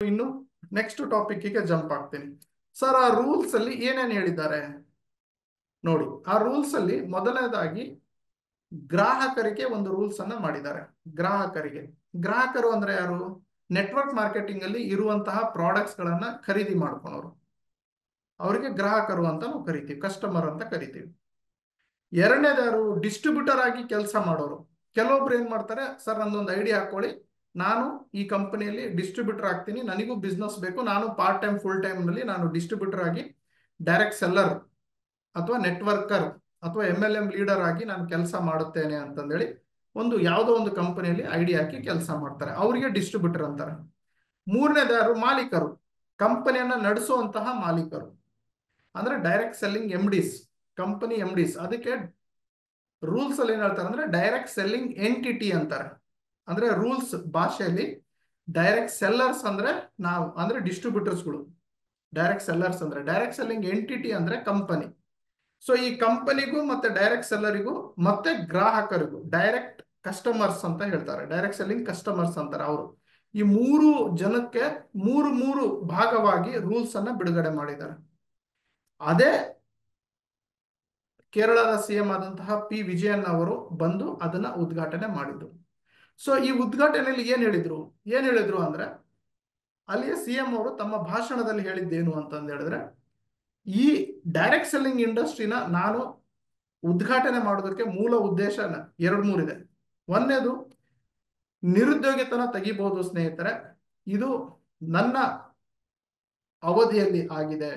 ಇನ್ನು next ಟಾಪಿಕ್ಗೆ jump ಆಗ್ತೀನಿ. Sir, ಆ ರೂಲ್ಸ್ ಅಲ್ಲಿ ಏನೇನು ಹೇಳಿದ್ದಾರೆ ನೋಡಿ. ಆ ರೂಲ್ಸ್ ಅಲ್ಲಿ ಮೊದಲನೇದಾಗಿ ಗ್ರಾಹಕರಿಗೆ ಒಂದು ರೂಲ್ಸ್ ಅನ್ನ ಮಾಡಿದ್ದಾರೆ. ಗ್ರಾಹಕರು ಅಂದ್ರೆ ಯಾರು? ನೆಟ್ವರ್ಕ್ ಮಾರ್ಕೆಟಿಂಗ್ ಅಲ್ಲಿ ಇರುವಂತಹ ಪ್ರಾಡಕ್ಟ್ಸ್ ಗಳನ್ನ ಖರೀದಿ ಮಾಡ್ಕೊಳೋರು, ಅವರಿಗೆ ಗ್ರಾಹಕರು ಅಂತ ನಾವು ಕರಿತೀವಿ, ಕಸ್ಟಮರ್ ಅಂತ ಕರಿತೀವಿ. ಎರಡನೇದಾರು ಡಿಸ್ಟ್ರಿಬ್ಯೂಟರ್ ಆಗಿ ಕೆಲಸ ಮಾಡೋರು. ಕೆಲವೊಬ್ರು ಏನ್ ಮಾಡ್ತಾರೆ, ಸರ್ ನಂದೊಂದು ಐಡಿಯಾ ಹಾಕೊಳ್ಳಿ, ನಾನು ಈ ಕಂಪನಿಯಲ್ಲಿ ಡಿಸ್ಟ್ರಿಬ್ಯೂಟರ್ ಆಗ್ತೀನಿ, ನನಗೂ ಬಿಸ್ನೆಸ್ ಬೇಕು, ನಾನು ಪಾರ್ಟ್ ಟೈಮ್ ಫುಲ್ ಟೈಮ್ ನಲ್ಲಿ ನಾನು ಡಿಸ್ಟ್ರಿಬ್ಯೂಟರ್ ಆಗಿ ಡೈರೆಕ್ಟ್ ಸೆಲ್ಲರ್ ಅಥವಾ ನೆಟ್ವರ್ಕರ್ ಅಥವಾ MLM ಲೀಡರ್ ಆಗಿ ನಾನು ಕೆಲಸ ಮಾಡುತ್ತೇನೆ ಅಂತಂದೇಳಿ ಯಾವುದೋ ಒಂದು ಕಂಪನಿಯಲ್ಲಿ ಐಡಿಯಾ ಹಾಕಿ ಕೆಲಸ ಮಾಡ್ತಾರೆ, ಅವರಿಗೆ ಡಿಸ್ಟ್ರಿಬ್ಯೂಟರ್ ಅಂತಾರೆ. ಮೂರನೇದಾರು ಮಾಲೀಕರು, ಕಂಪನಿಯನ್ನ ನಡೆಸುವಂತಹ ಮಾಲೀಕರು ಅಂದ್ರೆ direct selling MDs, company MDs. ಅದಕ್ಕೆ ರೂಲ್ಸ್ ಅಲ್ಲಿ ಏನ್ ಹೇಳ್ತಾರೆ ಅಂದ್ರೆ ಡೈರೆಕ್ಟ್ ಸೆಲ್ಲಿಂಗ್ ಎಂಟಿಟಿ ಅಂತಾರೆ. ಅಂದ್ರೆ ರೂಲ್ಸ್ ಭಾಷೆಯಲ್ಲಿ ಡೈರೆಕ್ಟ್ ಸೆಲ್ಲರ್ಸ್ ಅಂದ್ರೆ ನಾವು, ಅಂದ್ರೆ ಡಿಸ್ಟ್ರಿಬ್ಯೂಟರ್ಸ್ಗಳು. ಡೈರೆಕ್ಟ್ ಸೆಲ್ಲರ್ಸ್ ಅಂದ್ರೆ ಡೈರೆಕ್ಟ್ ಸೆಲ್ಲಿಂಗ್ ಎಂಟಿಟಿ ಅಂದ್ರೆ ಕಂಪನಿ. ಸೊ ಈ ಕಂಪನಿಗೂ ಮತ್ತೆ ಡೈರೆಕ್ಟ್ ಸೆಲ್ಲರಿಗೂ ಮತ್ತೆ ಗ್ರಾಹಕರಿಗೂ ಡೈರೆಕ್ಟ್ ಕಸ್ಟಮರ್ಸ್ ಅಂತ ಹೇಳ್ತಾರೆ, ಡೈರೆಕ್ಟ್ ಸೆಲ್ಲಿಂಗ್ ಕಸ್ಟಮರ್ಸ್ ಅಂತಾರೆ ಅವರು. ಈ ಮೂರು ಜನಕ್ಕೆ ಮೂರು ಭಾಗವಾಗಿ ರೂಲ್ಸ್ ಅನ್ನ ಬಿಡುಗಡೆ ಮಾಡಿದ್ದಾರೆ. ಅದೇ ಕೇರಳದ CM ಆದಂತಹ P. ವಿಜಯನ್ ಅವರು ಬಂದು ಅದನ್ನ ಉದ್ಘಾಟನೆ ಮಾಡಿದ್ರು. ಸೊ ಈ ಉದ್ಘಾಟನೆಯಲ್ಲಿ ಏನ್ ಹೇಳಿದ್ರು ಅಂದ್ರೆ, ಅಲ್ಲಿಯ CM ಅವರು ತಮ್ಮ ಭಾಷಣದಲ್ಲಿ ಹೇಳಿದ್ದೇನು ಅಂತಂದು ಹೇಳಿದ್ರೆ, ಈ ಡೈರೆಕ್ಟ್ ಸೆಲ್ಲಿಂಗ್ ಇಂಡಸ್ಟ್ರಿನ ನಾನು ಉದ್ಘಾಟನೆ ಮಾಡೋದಕ್ಕೆ ಮೂಲ ಉದ್ದೇಶ 2-3 ಇದೆ. ಒಂದನೇದು, ನಿರುದ್ಯೋಗಿತನ ತೆಗಿಬಹುದು ಸ್ನೇಹಿತರೆ, ಇದು ನನ್ನ ಅವಧಿಯಲ್ಲಿ ಆಗಿದೆ.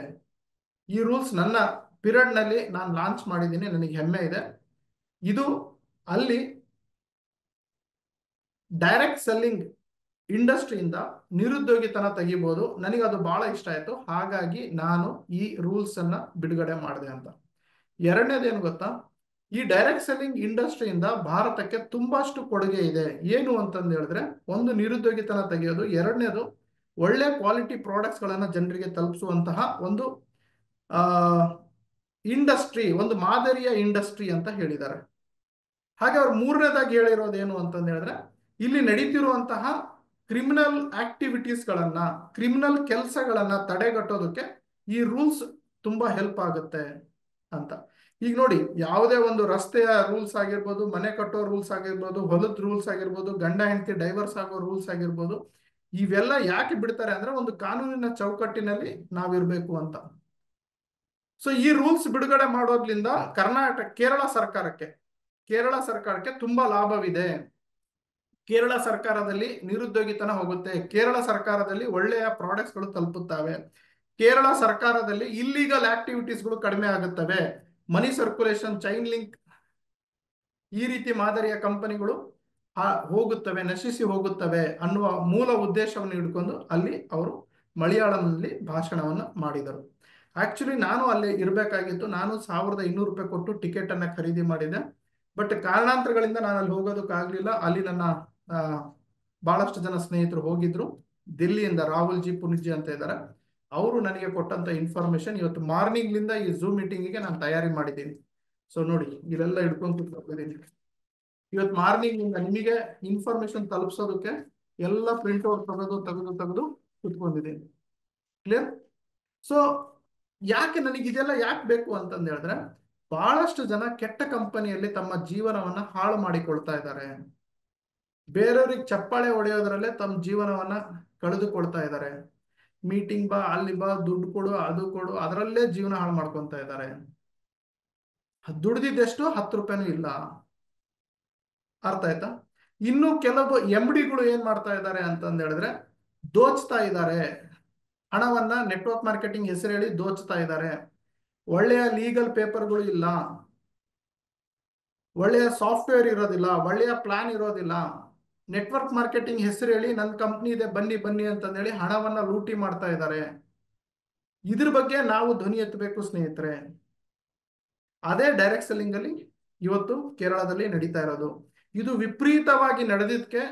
ಈ ರೂಲ್ಸ್ ನನ್ನ ಪೀರಿಯಡ್ ನಲ್ಲಿ ನಾನು ಲಾಂಚ್ ಮಾಡಿದ್ದೀನಿ, ನನಗೆ ಹೆಮ್ಮೆ ಇದೆ. ಇದು ಅಲ್ಲಿ ಡೈರೆಕ್ಟ್ ಸೆಲ್ಲಿಂಗ್ ಇಂಡಸ್ಟ್ರಿಯಿಂದ ನಿರುದ್ಯೋಗಿತನ ತೆಗಿಬಹುದು, ನನಗೆ ಅದು ಬಹಳ ಇಷ್ಟ ಆಯ್ತು, ಹಾಗಾಗಿ ನಾನು ಈ ರೂಲ್ಸ್ ಅನ್ನ ಬಿಡುಗಡೆ ಮಾಡಿದೆ ಅಂತ. ಎರಡನೇದೇನು ಗೊತ್ತಾ, ಈ ಡೈರೆಕ್ಟ್ ಸೆಲ್ಲಿಂಗ್ ಇಂಡಸ್ಟ್ರಿಯಿಂದ ಭಾರತಕ್ಕೆ ತುಂಬಾಷ್ಟು ಕೊಡುಗೆ ಇದೆ. ಏನು ಅಂತಂದು ಹೇಳಿದ್ರೆ, ಒಂದು ನಿರುದ್ಯೋಗಿತನ ತೆಗೆಯೋದು, ಎರಡನೇದು ಒಳ್ಳೆ ಕ್ವಾಲಿಟಿ ಪ್ರಾಡಕ್ಟ್ಸ್ ಗಳನ್ನ ಜನರಿಗೆ ತಲುಪಿಸುವಂತಹ ಒಂದು ಇಂಡಸ್ಟ್ರಿ, ಒಂದು ಮಾದರಿಯ ಇಂಡಸ್ಟ್ರಿ ಅಂತ ಹೇಳಿದ್ದಾರೆ. ಹಾಗೆ ಅವ್ರು ಮೂರನೇದಾಗಿ ಹೇಳಿರೋದು ಏನು ಅಂತಂದು ಹೇಳಿದ್ರೆ, ಇಲ್ಲಿ ನಡೀತಿರುವಂತಹ ಕ್ರಿಮಿನಲ್ ಆಕ್ಟಿವಿಟೀಸ್ ಗಳನ್ನ, ಕ್ರಿಮಿನಲ್ ಕೆಲಸಗಳನ್ನ ತಡೆಗಟ್ಟೋದಕ್ಕೆ ಈ ರೂಲ್ಸ್ ತುಂಬಾ ಹೆಲ್ಪ್ ಆಗುತ್ತೆ ಅಂತ. ಈಗ ನೋಡಿ, ಯಾವುದೇ ಒಂದು ರಸ್ತೆಯ ರೂಲ್ಸ್ ಆಗಿರ್ಬೋದು, ಮನೆ ಕಟ್ಟೋ ರೂಲ್ಸ್ ಆಗಿರ್ಬೋದು, ಹೊಲದ ರೂಲ್ಸ್ ಆಗಿರ್ಬೋದು, ಗಂಡ ಹೆಂಡತಿ ಡೈವರ್ಸ್ ಆಗೋ ರೂಲ್ಸ್ ಆಗಿರ್ಬೋದು, ಇವೆಲ್ಲ ಯಾಕೆ ಬಿಡ್ತಾರೆ ಅಂದ್ರೆ ಒಂದು ಕಾನೂನಿನ ಚೌಕಟ್ಟಿನಲ್ಲಿ ನಾವಿರ್ಬೇಕು ಅಂತ. ಸೊ ಈ ರೂಲ್ಸ್ ಬಿಡುಗಡೆ ಮಾಡೋದ್ರಿಂದ ಕೇರಳ ಸರ್ಕಾರಕ್ಕೆ ತುಂಬಾ ಲಾಭವಿದೆ. ಕೇರಳ ಸರ್ಕಾರದಲ್ಲಿ ನಿರುದ್ಯೋಗಿತನ ಹೋಗುತ್ತೆ, ಕೇರಳ ಸರ್ಕಾರದಲ್ಲಿ ಒಳ್ಳೆಯ ಪ್ರಾಡಕ್ಟ್ಸ್ ಗಳು ತಲುಪುತ್ತವೆ, ಕೇರಳ ಸರ್ಕಾರದಲ್ಲಿ ಇಲ್ಲಿಗಲ್ ಆಕ್ಟಿವಿಟೀಸ್ಗಳು ಕಡಿಮೆ ಆಗುತ್ತವೆ, ಮನಿ ಸರ್ಕ್ಯುಲೇಷನ್, ಚೈನ್ ಲಿಂಕ್, ಈ ರೀತಿ ಮಾದರಿಯ ಕಂಪನಿಗಳು ಹೋಗುತ್ತವೆ, ನಶಿಸಿ ಹೋಗುತ್ತವೆ ಅನ್ನುವ ಮೂಲ ಉದ್ದೇಶವನ್ನು ಹಿಡ್ಕೊಂಡು ಅಲ್ಲಿ ಅವರು ಮಲಯಾಳಂನಲ್ಲಿ ಭಾಷಣವನ್ನು ಮಾಡಿದರು. ಆಕ್ಚುಲಿ ನಾನು ಅಲ್ಲಿ ಇರಬೇಕಾಗಿತ್ತು, ನಾನು 1200 ರೂಪಾಯಿ ಕೊಟ್ಟು ಟಿಕೆಟ್ ಅನ್ನ ಖರೀದಿ ಮಾಡಿದೆ. ಬಟ್ ಕಾರಣಾಂತರಗಳಿಂದ ನಾನು ಅಲ್ಲಿ ಹೋಗೋದಕ್ಕಾಗ್ಲಿಲ್ಲ. ಅಲ್ಲಿ ನನ್ನ ಬಹಳಷ್ಟು ಜನ ಸ್ನೇಹಿತರು ಹೋಗಿದ್ರು, ದಿಲ್ಲಿಯಿಂದ ರಾಹುಲ್ ಜಿ ಪುನಿಜಿ ಅಂತ ಇದ್ದಾರೆ, ಅವರು ನನಗೆ ಕೊಟ್ಟಂತ ಇನ್ಫಾರ್ಮೇಶನ್ ಇವತ್ತು ಮಾರ್ನಿಂಗ್ ಲಿಂದ ಈ ಝೂಮ್ ಮೀಟಿಂಗಿಗೆ ನಾನು ತಯಾರಿ ಮಾಡಿದ್ದೀನಿ. ಸೊ ನೋಡಿ, ಇಲ್ಲೆಲ್ಲ ಹಿಡ್ಕೊಂಡು ಕೂತ್ಕೊಂಡಿದ್ದೀನಿ. ಇವತ್ತು ಮಾರ್ನಿಂಗ್ ನಿಂದ ನಿಮಗೆ ಇನ್ಫಾರ್ಮೇಶನ್ ತಲುಪಿಸೋದಕ್ಕೆ ಎಲ್ಲ ಪ್ರಿಂಟ್ ಔಟ್ ತೆಗೆದು ಕೂತ್ಕೊಂಡಿದ್ದೀನಿ. ಕ್ಲಿಯರ್? ಸೊ ಯಾಕೆ ನನಗೆ ಇದೆಲ್ಲ ಯಾಕೆ ಬೇಕು ಅಂತಂದು ಹೇಳಿದ್ರೆ, ಬಹಳಷ್ಟು ಜನ ಕೆಟ್ಟ ಕಂಪನಿಯಲ್ಲಿ ತಮ್ಮ ಜೀವನವನ್ನ ಹಾಳು ಮಾಡಿಕೊಳ್ತಾ ಇದ್ದಾರೆ, ಬೇರೆಯವ್ರಿಗೆ ಚಪ್ಪಾಳೆ ಹೊಡೆಯೋದ್ರಲ್ಲೇ ತಮ್ಮ ಜೀವನವನ್ನ ಕಳೆದುಕೊಳ್ತಾ ಇದ್ದಾರೆ. ಮೀಟಿಂಗ್ ಬಾ, ಅಲ್ಲಿ ಬಾ, ದುಡ್ಡು ಕೊಡು, ಅದು ಕೊಡು, ಅದರಲ್ಲೇ ಜೀವನ ಹಾಳು ಮಾಡ್ಕೊತಾ ಇದ್ದಾರೆ. ದುಡ್ದಿದ್ದೆಷ್ಟು 10 ರೂಪಾಯಿನೂ ಇಲ್ಲ. ಅರ್ಥ ಆಯ್ತಾ? ಇನ್ನು ಕೆಲವು MDಗಳು ಏನ್ ಮಾಡ್ತಾ ಇದ್ದಾರೆ ಅಂತಂದು ಹೇಳಿದ್ರೆ, ದೋಚ್ತಾ ಇದ್ದಾರೆ ಹಣವನ್ನ, ನೆಟ್ವರ್ಕ್ ಮಾರ್ಕೆಟಿಂಗ್ ಹೆಸರು ಹೇಳಿ ದೋಚ್ತಾ ಇದ್ದಾರೆ. ಒಳ್ಳೆಯ ಲೀಗಲ್ ಪೇಪರ್ಗಳು ಇಲ್ಲ, ಒಳ್ಳೆಯ ಸಾಫ್ಟ್ವೇರ್ ಇರೋದಿಲ್ಲ, ಒಳ್ಳೆಯ ಪ್ಲಾನ್ ಇರೋದಿಲ್ಲ. ನೆಟ್ವರ್ಕ್ ಮಾರ್ಕೆಟಿಂಗ್ ಹೆಸರು ಹೇಳಿ ನನ್ನ ಕಂಪ್ನಿ ಇದೆ ಬನ್ನಿ ಅಂತಂದೇಳಿ ಹಣವನ್ನ ಲೂಟಿ ಮಾಡ್ತಾ ಇದ್ದಾರೆ. ಇದ್ರ ಬಗ್ಗೆ ನಾವು ಧ್ವನಿ ಎತ್ತಬೇಕು ಸ್ನೇಹಿತರೆ. ಅದೇ ಡೈರೆಕ್ಟ್ ಸೆಲ್ಲಿಂಗ್ ಅಲ್ಲಿ ಇವತ್ತು ಕೇರಳದಲ್ಲಿ ನಡೀತಾ ಇರೋದು. ಇದು ವಿಪರೀತವಾಗಿ ನಡೆದಿದ್ದಕ್ಕೆ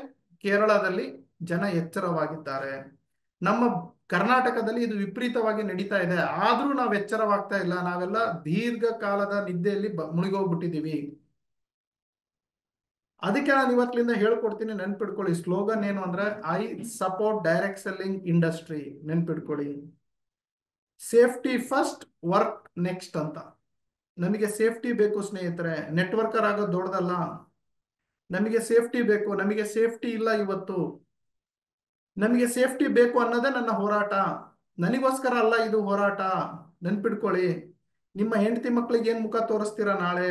ಕೇರಳದಲ್ಲಿ ಜನ ಎಚ್ಚರವಾಗಿದ್ದಾರೆ. ನಮ್ಮ ಕರ್ನಾಟಕದಲ್ಲಿ ಇದು ವಿಪರೀತವಾಗಿ ನಡೀತಾ ಇದೆ, ಆದ್ರೂ ನಾವು ಎಚ್ಚರವಾಗ್ತಾ ಇಲ್ಲ. ನಾವೆಲ್ಲ ದೀರ್ಘಕಾಲದ ನಿದ್ದೆಯಲ್ಲಿ ಮುಳುಗೋಗ್ಬಿಟ್ಟಿದೀವಿ. ಅದಕ್ಕೆ ನಾನು ಇವತ್ತಿನಿಂದ ಹೇಳ್ಕೊಡ್ತೀನಿ, ನೆನ್ಪಿಟ್ಕೊಳ್ಳಿ. ಸ್ಲೋಗನ್ ಏನು ಅಂದ್ರೆ, I support direct selling industry. ನೆನ್ಪಿಟ್ಕೊಳ್ಳಿ, ಸೇಫ್ಟಿ ಫಸ್ಟ್, ವರ್ಕ್ ನೆಕ್ಸ್ಟ್ ಅಂತ. ನಮಗೆ ಸೇಫ್ಟಿ ಬೇಕು ಸ್ನೇಹಿತರೆ, ನೆಟ್ವರ್ಕರ್ ಆಗೋದು ದೊಡ್ಡದಲ್ಲ. ನಮಗೆ ಸೇಫ್ಟಿ ಬೇಕು. ನಮಗೆ ಸೇಫ್ಟಿ ಇಲ್ಲ ಇವತ್ತು. ನಮಗೆ ಸೇಫ್ಟಿ ಬೇಕು ಅನ್ನೋದೇ ನನ್ನ ಹೋರಾಟ. ನನಗೋಸ್ಕರ ಅಲ್ಲ ಇದು ಹೋರಾಟ, ನೆನ್ಪಿಟ್ಕೊಳ್ಳಿ. ನಿಮ್ಮ ಹೆಂಡತಿ ಮಕ್ಕಳಿಗೆ ಏನ್ ಮುಖ ತೋರಿಸ್ತೀರಾ ನಾಳೆ?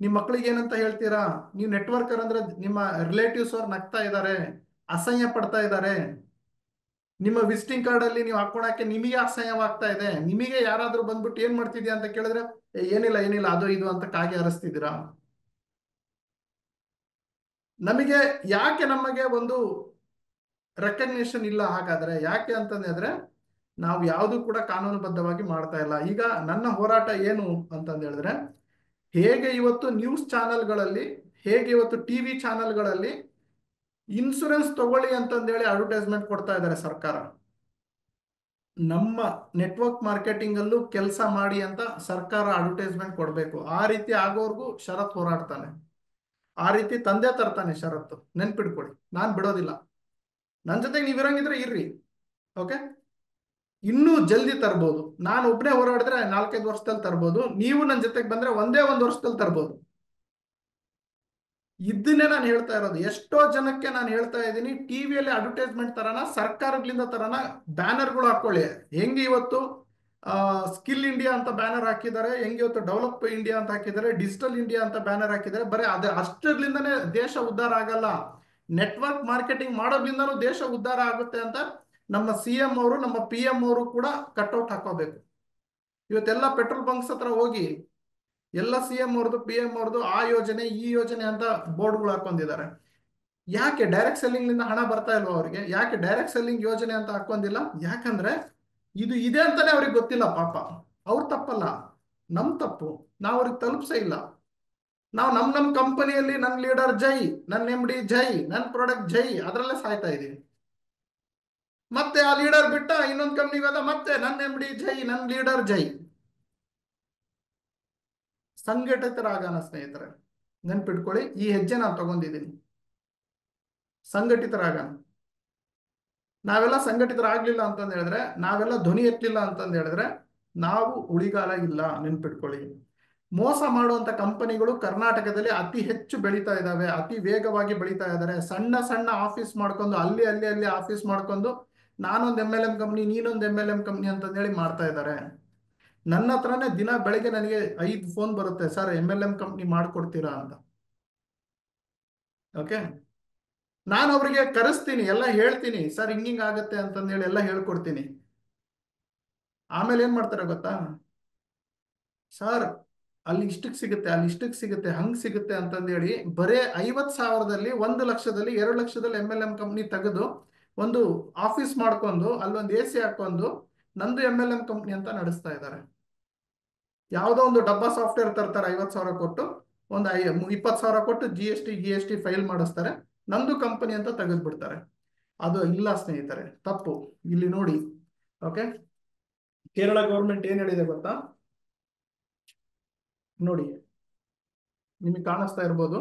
ನಿಮ್ಮ ಮಕ್ಕಳಿಗೆ ಏನಂತ ಹೇಳ್ತೀರಾ? ನೀವು ನೆಟ್ವರ್ಕರ್ ಅಂದ್ರೆ ನಿಮ್ಮ ರಿಲೇಟಿವ್ಸ್ ಅವ್ರು ನಗ್ತಾ ಇದ್ದಾರೆ, ಅಸಹ್ಯ ಪಡ್ತಾ ಇದ್ದಾರೆ. ನಿಮ್ಮ ವಿಸಿಟಿಂಗ್ ಕಾರ್ಡ್ ಅಲ್ಲಿ ನೀವು ಹಾಕೊಳಕ್ಕೆ ನಿಮಗೆ ಅಸಹ್ಯವಾಗ್ತಾ ಇದೆ. ನಿಮಗೆ ಯಾರಾದ್ರೂ ಬಂದ್ಬಿಟ್ಟು ಏನ್ ಮಾಡ್ತಿದ್ಯಾ ಅಂತ ಕೇಳಿದ್ರೆ, ಏನಿಲ್ಲ ಏನಿಲ್ಲ ಅದು ಇದು ಅಂತ ಕಾಗೆ ಹರಿಸ್ತಿದ್ದೀರಾ. ನಮಗೆ ಯಾಕೆ ನಮಗೆ ಒಂದು ರೆಕಗ್ನಿಷನ್ ಇಲ್ಲ? ಹಾಗಾದ್ರೆ ಯಾಕೆ ಅಂತಂದ್ರೆ, ನಾವು ಯಾವುದು ಕೂಡ ಕಾನೂನುಬದ್ಧವಾಗಿ ಮಾಡ್ತಾ ಇಲ್ಲ. ಈಗ ನನ್ನ ಹೋರಾಟ ಏನು ಅಂತಂದ ಹೇಳಿದ್ರೆ, ಹೇಗೆ ಇವತ್ತು ನ್ಯೂಸ್ ಚಾನೆಲ್ಗಳಲ್ಲಿ, ಹೇಗೆ ಇವತ್ತು ಟಿವಿ ಚಾನೆಲ್ಗಳಲ್ಲಿ ಇನ್ಸೂರೆನ್ಸ್ ತಗೊಳ್ಳಿ ಅಂತಂದೇಳಿ ಅಡ್ವರ್ಟೈಸ್ಮೆಂಟ್ ಕೊಡ್ತಾ ಇದ್ದಾರೆ ಸರ್ಕಾರ. ನಮ್ಮ ನೆಟ್ವರ್ಕ್ ಮಾರ್ಕೆಟಿಂಗ್ ಅಲ್ಲೂ ಕೆಲಸ ಮಾಡಿ ಅಂತ ಸರ್ಕಾರ ಅಡ್ವರ್ಟೈಸ್ಮೆಂಟ್ ಕೊಡಬೇಕು. ಆ ರೀತಿ ಆಗೋರ್ಗೂ ಶರತ್ ಹೋರಾಡ್ತಾನೆ, ಆ ರೀತಿ ತಂದೆ ತರ್ತಾನೆ ಶರತ್ತು. ನೆನ್ಪಿಡ್ಕೊಳ್ಳಿ, ನಾನ್ ಬಿಡೋದಿಲ್ಲ. ನನ್ನ ಜೊತೆಗೆ ನೀವ್ ಇರಂಗಿದ್ರೆ ಇರ್ರಿ, ಓಕೆ? ಇನ್ನೂ ಜಲ್ದಿ ತರ್ಬೋದು. ನಾನು ಒಬ್ಬನೇ ಹೋರಾಡಿದ್ರೆ 4-5 ವರ್ಷದಲ್ಲಿ ತರ್ಬೋದು. ನೀವು ನನ್ನ ಜೊತೆಗೆ ಬಂದ್ರೆ ಒಂದೇ 1 ವರ್ಷದಲ್ಲಿ ತರ್ಬೋದು. ಇದನ್ನೇ ನಾನು ಹೇಳ್ತಾ ಇರೋದು. ಎಷ್ಟೋ ಜನಕ್ಕೆ ನಾನು ಹೇಳ್ತಾ ಇದ್ದೀನಿ, ಟಿವಿಯಲ್ಲಿ ಅಡ್ವರ್ಟೈಸ್ಮೆಂಟ್ ತರನ, ಸರ್ಕಾರಗಳಿಂದ ತರನ ಬ್ಯಾನರ್ಗಳು ಹಾಕೊಳ್ಳಿ. ಹೆಂಗೆ ಇವತ್ತು ಸ್ಕಿಲ್ ಇಂಡಿಯಾ ಅಂತ ಬ್ಯಾನರ್ ಹಾಕಿದ್ದಾರೆ, ಹೆಂಗೆ ಇವತ್ತು ಡೆವಲಪ್ ಇಂಡಿಯಾ ಅಂತ ಹಾಕಿದ್ದಾರೆ, ಡಿಜಿಟಲ್ ಇಂಡಿಯಾ ಅಂತ ಬ್ಯಾನರ್ ಹಾಕಿದ್ದಾರೆ. ಬರೀ ಅದೇ ಅಷ್ಟರ್ಲಿಂದನೇ ದೇಶ ಉದ್ಧಾರ ಆಗಲ್ಲ, ನೆಟ್ವರ್ಕ್ ಮಾರ್ಕೆಟಿಂಗ್ ಮಾಡೋದ್ರಿಂದನೂ ದೇಶ ಉದ್ಧಾರ ಆಗುತ್ತೆ ಅಂತ ನಮ್ಮ CM ಅವರು, ನಮ್ಮ PM ಅವರು ಕೂಡ ಕಟ್ಔಟ್ ಹಾಕೋಬೇಕು. ಇವತ್ತೆಲ್ಲ ಪೆಟ್ರೋಲ್ ಬಂಕ್ಸ್ ಹತ್ರ ಹೋಗಿ ಎಲ್ಲ CM ಅವ್ರದ್ದು, PM ಅವ್ರದ್ದು ಆ ಯೋಜನೆ ಈ ಯೋಜನೆ ಅಂತ ಬೋರ್ಡ್ಗಳು ಹಾಕೊಂಡಿದ್ದಾರೆ. ಯಾಕೆ ಡೈರೆಕ್ಟ್ ಸೆಲ್ಲಿಂಗ್ ನಿಂದ ಹಣ ಬರ್ತಾ ಇಲ್ವಾ ಅವ್ರಿಗೆ? ಯಾಕೆ ಡೈರೆಕ್ಟ್ ಸೆಲ್ಲಿಂಗ್ ಯೋಜನೆ ಅಂತ ಹಾಕೊಂಡಿಲ್ಲ? ಯಾಕಂದ್ರೆ ಇದು ಇದೆ ಅಂತಾನೆ ಅವ್ರಿಗೆ ಗೊತ್ತಿಲ್ಲ. ಪಾಪ ಅವ್ರ ತಪ್ಪಲ್ಲ, ನಮ್ ತಪ್ಪು. ನಾವು ಅವ್ರಿಗೆ ತಲುಪ್ಸೇ ಇಲ್ಲ. ನಾವು ನಮ್ ಕಂಪನಿಯಲ್ಲಿ ನನ್ನ ಲೀಡರ್ ಜೈ, ನನ್ನ MD ಜೈ, ನನ್ನ ಪ್ರಾಡಕ್ಟ್ ಜೈ, ಅದರಲ್ಲೇ ಸಾಯ್ತಾ ಇದೀವಿ. ಮತ್ತೆ ಆ ಲೀಡರ್ ಬಿಟ್ಟ ಇನ್ನೊಂದು ಕಂಪ್ನಿಗೆ ಹೋದ, ಮತ್ತೆ ನನ್ನ MD ಜೈ, ನನ್ನ ಲೀಡರ್ ಜೈ. ಸಂಘಟಿತರಾಗೋಣ ಸ್ನೇಹಿತರೆ, ನೆನ್ಪಿಟ್ಕೊಳ್ಳಿ. ಈ ಹೆಜ್ಜೆ ನಾನು ತಗೊಂಡಿದ್ದೀನಿ. ಸಂಘಟಿತರಾಗೋಣ. ನಾವೆಲ್ಲ ಸಂಘಟಿತರಾಗ್ಲಿಲ್ಲ ಅಂತಂದು ಹೇಳಿದ್ರೆ, ನಾವೆಲ್ಲ ಧ್ವನಿ ಎತ್ತಲಿಲ್ಲ ಅಂತಂದು ಹೇಳಿದ್ರೆ ನಾವು ಉಳಿಗಾಲ ಇಲ್ಲ. ನೆನ್ಪಿಟ್ಕೊಳ್ಳಿ. ಮೋಸ ಮಾಡುವಂತ ಕಂಪನಿಗಳು ಕರ್ನಾಟಕದಲ್ಲಿ ಅತಿ ಹೆಚ್ಚು ಬೆಳೀತಾ ಇದ್ದಾವೆ, ಅತಿ ವೇಗವಾಗಿ ಬೆಳೀತಾ ಇದ್ದಾರೆ. ಸಣ್ಣ ಸಣ್ಣ ಆಫೀಸ್ ಮಾಡ್ಕೊಂಡು ಅಲ್ಲಿ ಆಫೀಸ್ ಮಾಡ್ಕೊಂಡು, ನಾನೊಂದು MLM ಕಂಪ್ನಿ, ನೀನೊಂದು MLM ಕಂಪ್ನಿ ಅಂತಂದೇಳಿ ಮಾಡ್ತಾ ಇದ್ದಾರೆ. ನನ್ನ ಹತ್ರನೇ ದಿನ ಬೆಳಿಗ್ಗೆ ನನಗೆ 5 ಫೋನ್ ಬರುತ್ತೆ, ಸರ್ MLM ಕಂಪ್ನಿ ಮಾಡ್ಕೊಡ್ತೀರಾ ಅಂತ. ಓಕೆ, ನಾನು ಅವ್ರಿಗೆ ಕರೆಸ್ತೀನಿ, ಎಲ್ಲ ಹೇಳ್ತೀನಿ, ಸರ್ ಹಿಂಗಿಂಗ್ ಆಗತ್ತೆ ಅಂತಂದೇಳಿ ಎಲ್ಲ ಹೇಳ್ಕೊಡ್ತೀನಿ. ಆಮೇಲೆ ಏನ್ ಮಾಡ್ತಾರೆ ಗೊತ್ತಾ? ಸರ್ ಅಲ್ಲಿ ಇಷ್ಟಕ್ಕೆ ಸಿಗುತ್ತೆ, ಅಲ್ಲಿ ಇಷ್ಟಕ್ಕೆ ಸಿಗುತ್ತೆ, ಹಂಗ್ ಸಿಗುತ್ತೆ ಅಂತಂದೇಳಿ ಬರೇ 50,000ದಲ್ಲಿ, 1 ಲಕ್ಷದಲ್ಲಿ, 2 ಲಕ್ಷದಲ್ಲಿ MLM ಕಂಪ್ನಿ ತೆಗೆದು ಒಂದು ಆಫೀಸ್ ಮಾಡ್ಕೊಂಡು, ಅಲ್ಲೊಂದು AC ಹಾಕೊಂಡು ನಂದು MLM ಕಂಪ್ನಿ ಅಂತ ನಡೆಸ್ತಾ ಇದ್ದಾರೆ. ಯಾವುದೋ ಒಂದು ಡಬ್ಬಾ ಸಾಫ್ಟ್ವೇರ್ ತರ್ತಾರೆ 50,000 ಕೊಟ್ಟು, ಒಂದು 20,000 ಕೊಟ್ಟು GST ಫೈಲ್ ಮಾಡಿಸ್ತಾರೆ, ನಂದು ಕಂಪನಿ ಅಂತ ತೆಗೆದ್ಬಿಡ್ತಾರೆ. ಅದು ಇಲ್ಲ ಸ್ನೇಹಿತರೆ, ತಪ್ಪು. ಇಲ್ಲಿ ನೋಡಿ, ಓಕೆ, ಕೇರಳ ಗೌರ್ಮೆಂಟ್ ಏನ್ ಹೇಳಿದೆ ಗೊತ್ತಾ? ನೋಡಿ, ನಿಮಗೆ ಕಾಣಿಸ್ತಾ ಇರ್ಬೋದು,